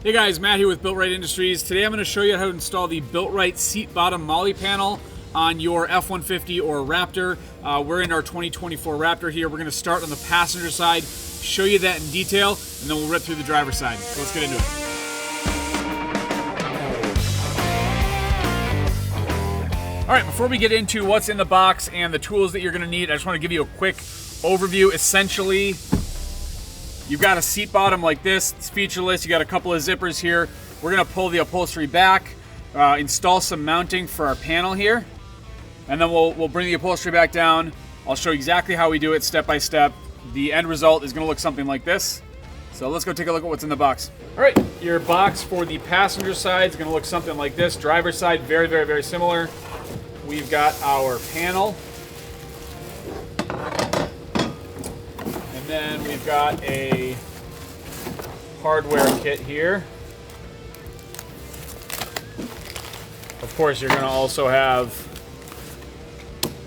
Hey guys, Matt here with BuiltRight Industries. Today I'm going to show you how to install the BuiltRight seat bottom MOLLE panel on your F-150 or Raptor. We're in our 2024 Raptor here. We're going to start on the passenger side, show you that in detail, and then we'll rip through the driver's side. So let's get into it. All right, before we get into what's in the box and the tools that you're going to need, I just want to give you a quick overview. Essentially, you've got a seat bottom like this. It's featureless. You got a couple of zippers here. We're going to pull the upholstery back, install some mounting for our panel here, and then we'll bring the upholstery back down. I'll show you exactly how we do it step by step. The end result is going to look something like this. So let's go take a look at what's in the box. All right, your box for the passenger side is going to look something like this. Driver's side, very, very, very similar. We've got our panel. And then we've got a hardware kit here. Of course, you're going to also have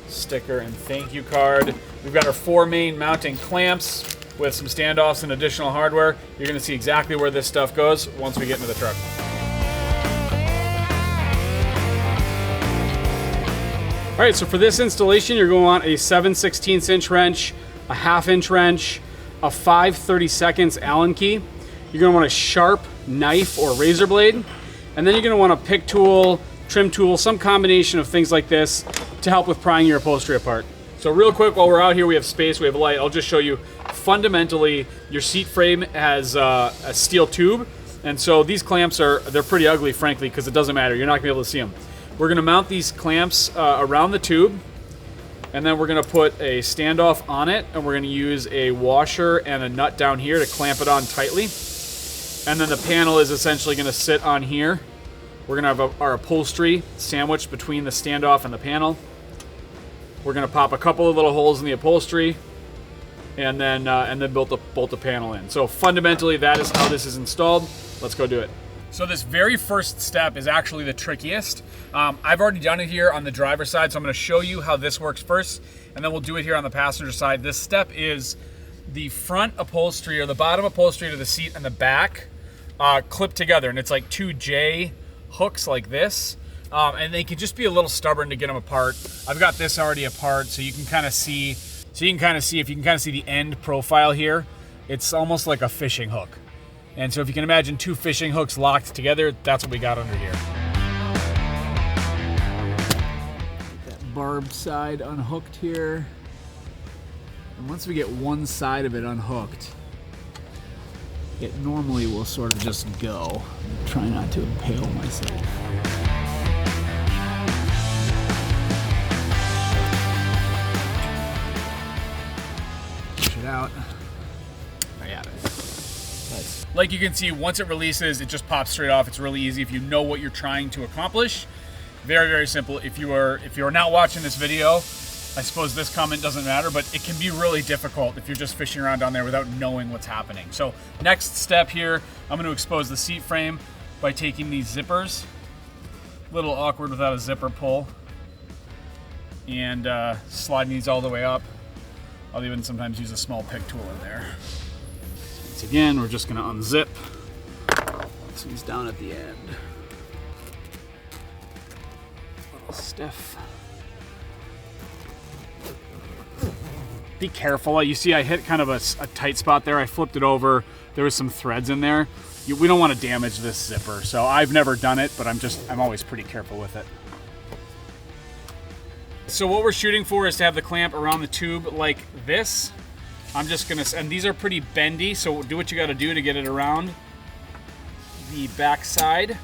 sticker and thank you card. We've got our 4 main mounting clamps with some standoffs and additional hardware. You're going to see exactly where this stuff goes once we get into the truck. All right, so for this installation, you're going to want a 7/16 inch wrench, a 1/2 inch wrench, a 5/32 Allen key. You're going to want a sharp knife or razor blade, and then you're going to want a pick tool, trim tool, some combination of things like this to help with prying your upholstery apart. So real quick, while we're out here, we have space, we have light. I'll just show you. Fundamentally, your seat frame has a steel tube, and so these clamps they're pretty ugly, frankly, because it doesn't matter. You're not going to be able to see them. We're going to mount these clamps around the tube, and then we're going to put a standoff on it, and we're going to use a washer and a nut down here to clamp it on tightly. And then the panel is essentially going to sit on here. We're going to have our upholstery sandwiched between the standoff and the panel. We're going to pop a couple of little holes in the upholstery, and then bolt the panel in. So fundamentally, that is how this is installed. Let's go do it. So this very first step is actually the trickiest. I've already done it here on the driver's side, so I'm going to show you how this works first, and then we'll do it here on the passenger side. This step is the front upholstery or the bottom upholstery to the seat and the back clipped together, and it's like 2 J hooks like this, and they can just be a little stubborn to get them apart. I've got this already apart, so you can kind of see. So you can kind of see, if you can kind of see the end profile here, it's almost like a fishing hook. And so if you can imagine 2 fishing hooks locked together, that's what we got under here. That barbed side unhooked here. And once we get one side of it unhooked, it normally will sort of just go. Try not to impale myself. Push it out. I got it. Like you can see, once it releases, it just pops straight off. It's really easy if you know what you're trying to accomplish. Very, very simple. If you are not watching this video, I suppose this comment doesn't matter, but it can be really difficult if you're just fishing around down there without knowing what's happening. So next step here, I'm going to expose the seat frame by taking these zippers. A little awkward without a zipper pull. And sliding these all the way up. I'll even sometimes use a small pick tool in there. Once again, we're just going to unzip. This one's down at the end. A little stiff. Be careful. You see I hit kind of a tight spot there. I flipped it over. There was some threads in there. We don't want to damage this zipper. So I've never done it, but I'm always pretty careful with it. So what we're shooting for is to have the clamp around the tube like this. I'm just gonna, and these are pretty bendy, so do what you gotta do to get it around the back side,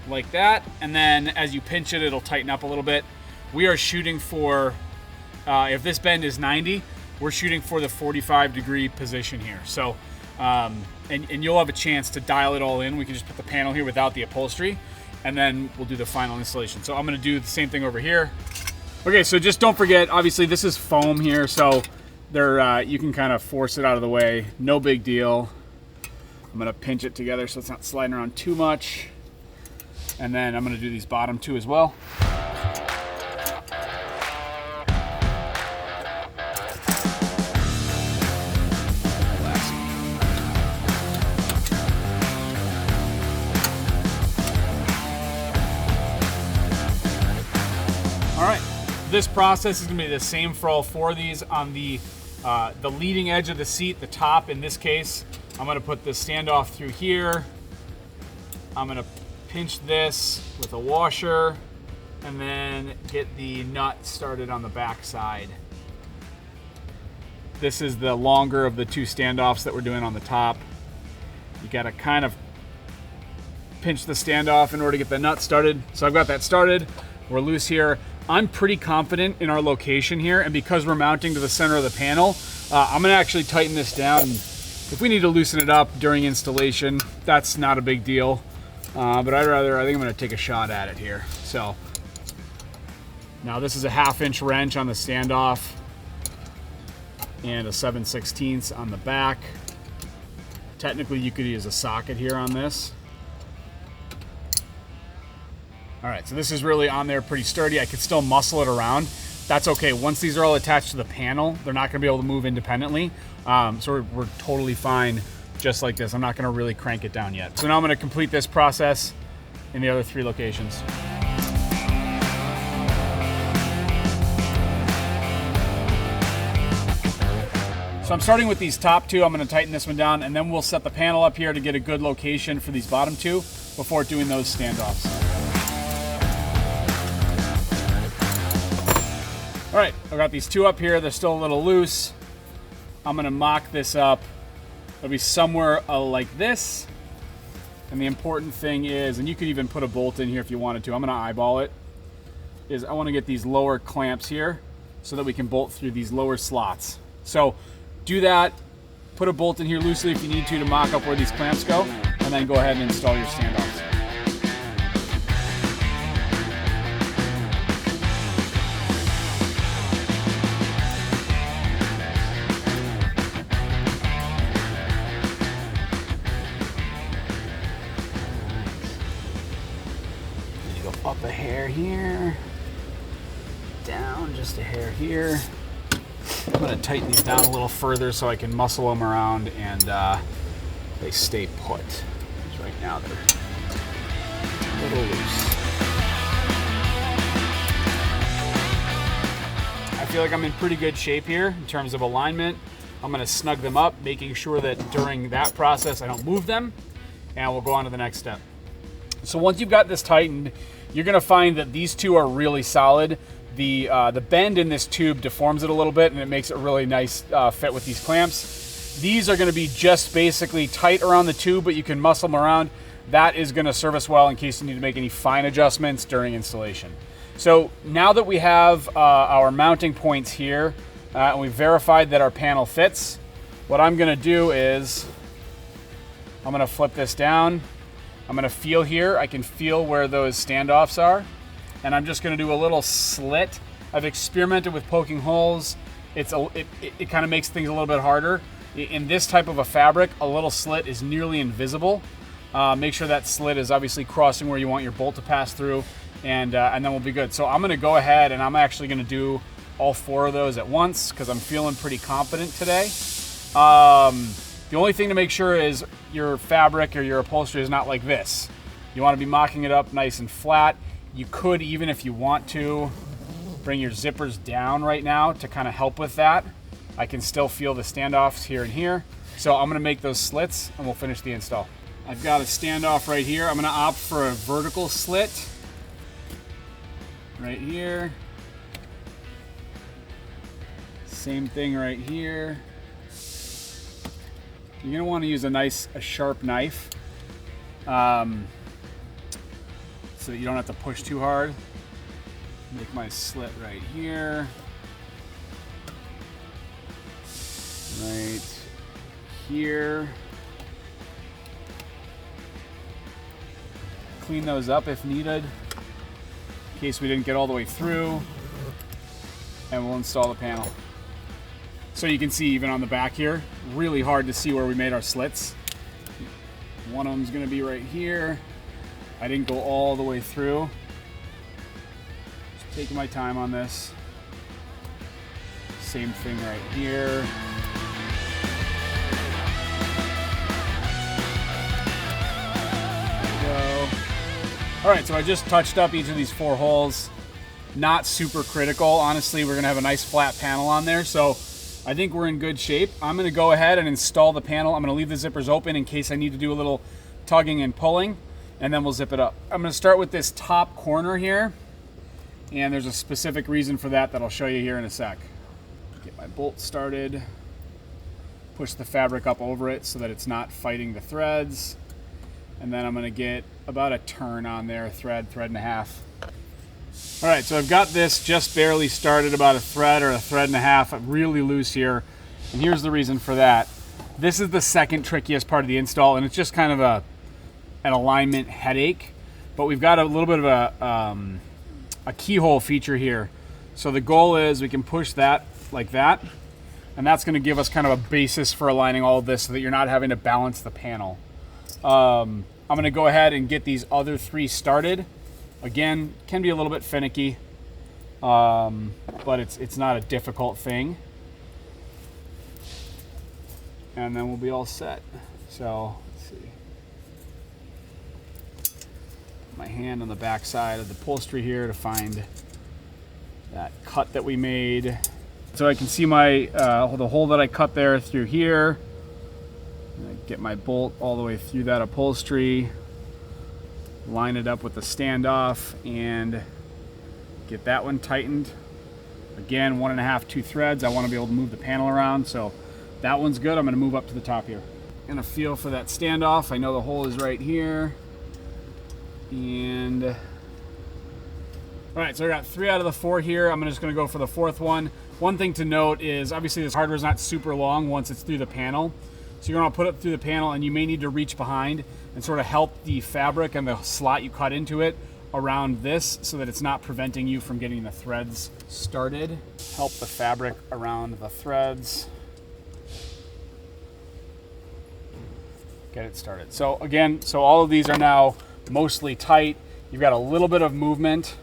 like that, and then as you pinch it, it'll tighten up a little bit. We are shooting for, if this bend is 90, we're shooting for the 45-degree position here. So, and you'll have a chance to dial it all in. We can just put the panel here without the upholstery, and then we'll do the final installation. So I'm gonna do the same thing over here. Okay, so just don't forget, obviously this is foam here, so you can kind of force it out of the way. No big deal. I'm going to pinch it together so it's not sliding around too much. And then I'm going to do these bottom 2 as well. this process is gonna be the same for all 4 of these. On the leading edge of the seat, the top in this case, I'm gonna put the standoff through here. I'm gonna pinch this with a washer and then get the nut started on the back side. This is the longer of the 2 standoffs that we're doing on the top. You gotta kind of pinch the standoff in order to get the nut started. So I've got that started. We're loose here. I'm pretty confident in our location here, and because we're mounting to the center of the panel, I'm gonna actually tighten this down. And if we need to loosen it up during installation, that's not a big deal. But I think I'm gonna take a shot at it here. So now this is a 1/2 inch wrench on the standoff and a 7/16 on the back. Technically you could use a socket here on this. All right, so this is really on there pretty sturdy. I could still muscle it around. That's okay. Once these are all attached to the panel, they're not gonna be able to move independently. So we're totally fine just like this. I'm not gonna really crank it down yet. So now I'm gonna complete this process in the other 3 locations. So I'm starting with these top 2. I'm gonna tighten this one down, and then we'll set the panel up here to get a good location for these bottom 2 before doing those standoffs. All right, I've got these 2 up here. They're still a little loose. I'm gonna mock this up. It'll be somewhere like this. And the important thing is, and you could even put a bolt in here if you wanted to, I'm gonna eyeball it, is I wanna get these lower clamps here so that we can bolt through these lower slots. So do that, put a bolt in here loosely if you need to mock up where these clamps go, and then go ahead and install your standoffs. Up a hair here, down just a hair here. I'm gonna tighten these down a little further so I can muscle them around and they stay put. Because right now they're a little loose. I feel like I'm in pretty good shape here in terms of alignment. I'm gonna snug them up, making sure that during that process I don't move them, and we'll go on to the next step. So once you've got this tightened, you're gonna find that these 2 are really solid. The bend in this tube deforms it a little bit and it makes it a really nice fit with these clamps. These are gonna be just basically tight around the tube, but you can muscle them around. That is gonna serve us well in case you need to make any fine adjustments during installation. So now that we have our mounting points here and we've verified that our panel fits, what I'm gonna do is I'm gonna flip this down. I'm gonna feel here. I can feel where those standoffs are. And I'm just gonna do a little slit. I've experimented with poking holes. It kind of makes things a little bit harder. In this type of a fabric, a little slit is nearly invisible. Make sure that slit is obviously crossing where you want your bolt to pass through, and then we'll be good. So I'm gonna go ahead and I'm actually gonna do all 4 of those at once because I'm feeling pretty confident today. The only thing to make sure is your fabric or your upholstery is not like this. You want to be mocking it up nice and flat. You could, even if you want to, bring your zippers down right now to kind of help with that. I can still feel the standoffs here and here. So I'm gonna make those slits and we'll finish the install. I've got a standoff right here. I'm gonna opt for a vertical slit right here. Same thing right here. You're gonna want to use a sharp knife so that you don't have to push too hard. Make my slit right here. Right here. Clean those up if needed, in case we didn't get all the way through. And we'll install the panel. So you can see even on the back here, really hard to see where we made our slits. One of them's gonna be right here. I didn't go all the way through. Just taking my time on this. Same thing right here. There we go. All right, so I just touched up each of these 4 holes. not super critical. Honestly, we're gonna have a nice flat panel on there, so I think we're in good shape. I'm gonna go ahead and install the panel. I'm gonna leave the zippers open in case I need to do a little tugging and pulling, and then we'll zip it up. I'm gonna start with this top corner here, and there's a specific reason for that I'll show you here in a sec. Get my bolt started, push the fabric up over it so that it's not fighting the threads, and then I'm gonna get about a turn on there, thread and a half. All right, so I've got this just barely started, about a thread or a thread and a half, really loose here, and here's the reason for that. This is the second trickiest part of the install, and it's just kind of an alignment headache, but we've got a little bit of a keyhole feature here. So the goal is we can push that like that, and that's gonna give us kind of a basis for aligning all of this so that you're not having to balance the panel. I'm gonna go ahead and get these other 3 started. Again, can be a little bit finicky, but it's not a difficult thing. And then we'll be all set. So, let's see. My hand on the back side of the upholstery here to find that cut that we made. So I can see my the hole that I cut there through here. And I get my bolt all the way through that upholstery. Line it up with the standoff and get that one tightened. Again, 1.5, 2 threads. I want to be able to move the panel around, so that one's good. I'm going to move up to the top here. Gonna feel for that standoff. I know the hole is right here. And all right, so I got 3 out of the 4 here. I'm just gonna go for the 4th one. One thing to note is obviously this hardware is not super long once it's through the panel. So you're gonna put it through the panel and you may need to reach behind and sort of help the fabric and the slot you cut into it around this so that it's not preventing you from getting the threads started. Help the fabric around the threads. Get it started. So again, all of these are now mostly tight. You've got a little bit of movement.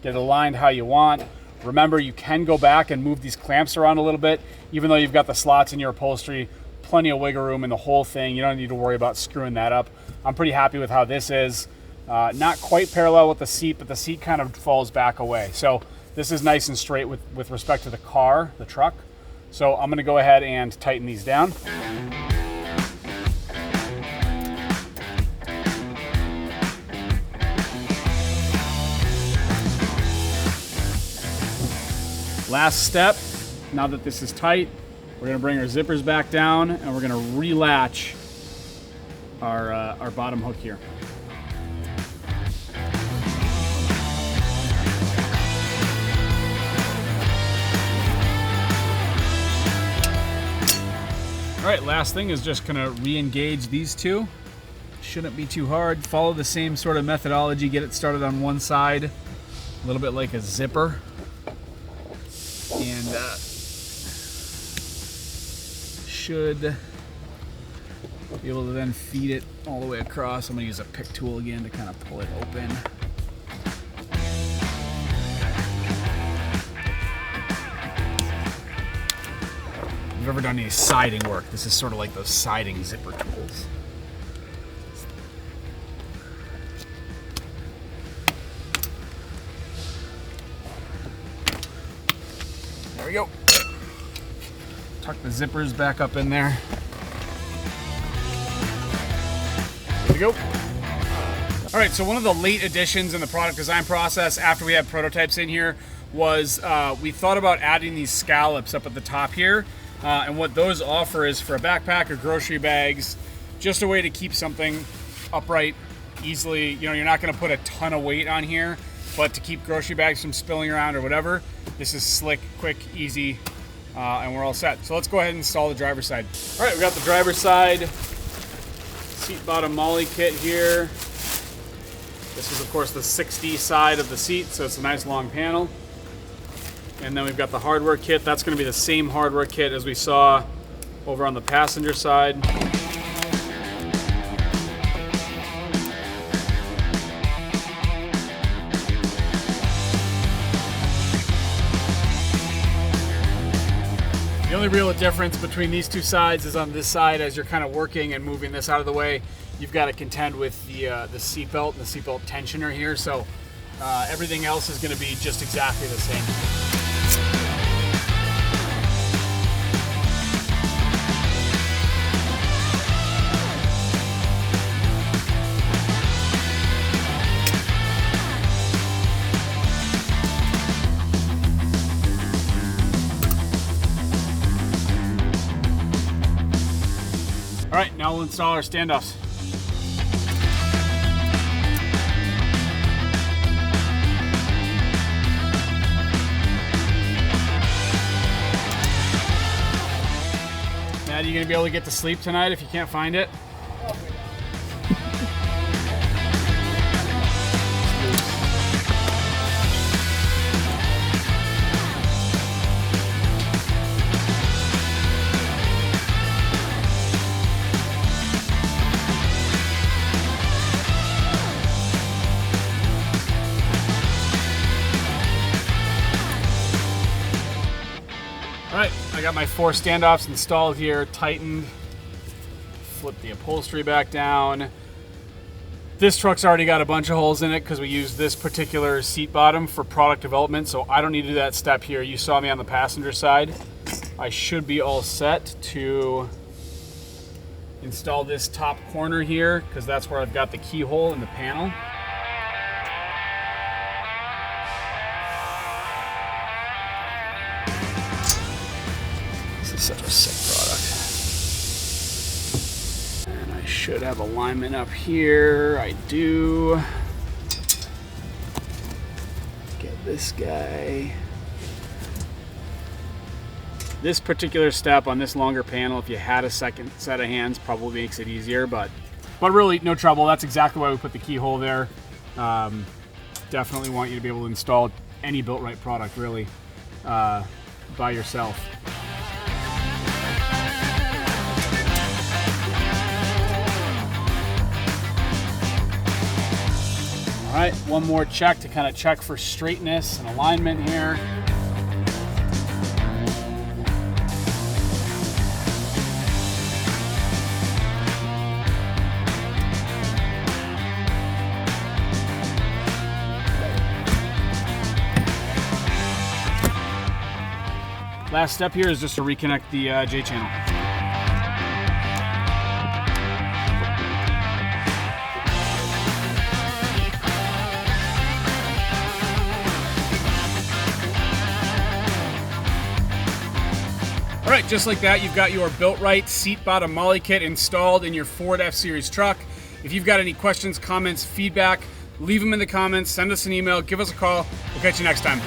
Get it aligned how you want. Remember, you can go back and move these clamps around a little bit, even though you've got the slots in your upholstery. Plenty of wiggle room in the whole thing. You don't need to worry about screwing that up. I'm pretty happy with how this is. Not quite parallel with the seat, but the seat kind of falls back away. So this is nice and straight with respect to the car, the truck. So I'm gonna go ahead and tighten these down. Last step, now that this is tight, we're gonna bring our zippers back down and we're gonna relatch our bottom hook here. All right, last thing is just gonna re-engage these 2. Shouldn't be too hard. Follow the same sort of methodology. Get it started on one side, a little bit like a zipper. And should be able to then feed it all the way across. I'm gonna use a pick tool again to kind of pull it open. If you've ever done any siding work, this is sort of like those siding zipper tools. There we go. Tuck the zippers back up in there. There we go. All right, so one of the late additions in the product design process after we had prototypes in here was we thought about adding these scallops up at the top here. And what those offer is for a backpack or grocery bags, just a way to keep something upright easily. You know, you're not gonna put a ton of weight on here, but to keep grocery bags from spilling around or whatever, this is slick, quick, easy, and we're all set. So let's go ahead and install the driver's side. All right, we got the driver's side seat bottom MOLLE kit here. This is, of course, the 60 side of the seat, so it's a nice long panel. And then we've got the hardware kit. That's going to be the same hardware kit as we saw over on the passenger side. The only real difference between these 2 sides is on this side, as you're kind of working and moving this out of the way, you've got to contend with the seat belt and the seat belt tensioner here. So Everything else is going to be just exactly the same. All right, now we'll install our standoffs. Matt, are you gonna be able to get to sleep tonight if you can't find it? All right, I got my 4 standoffs installed here, tightened. Flip the upholstery back down. This truck's already got a bunch of holes in it because we used this particular seat bottom for product development, so I don't need to do that step here. You saw me on the passenger side. I should be all set to install this top corner here because that's where I've got the keyhole in the panel. Such a sick product. And I should have alignment up here. I do. Get this guy. This particular step on this longer panel, if you had a second set of hands, probably makes it easier, but really no trouble. That's exactly why we put the keyhole there. Definitely want you to be able to install any BuiltRight product really by yourself. All right, one more check to kind of check for straightness and alignment here. Last step here is just to reconnect the J channel. All right, just like that, you've got your BuiltRight seat bottom MOLLE kit installed in your Ford F-Series truck. If you've got any questions, comments, feedback, leave them in the comments, send us an email, give us a call. We'll catch you next time.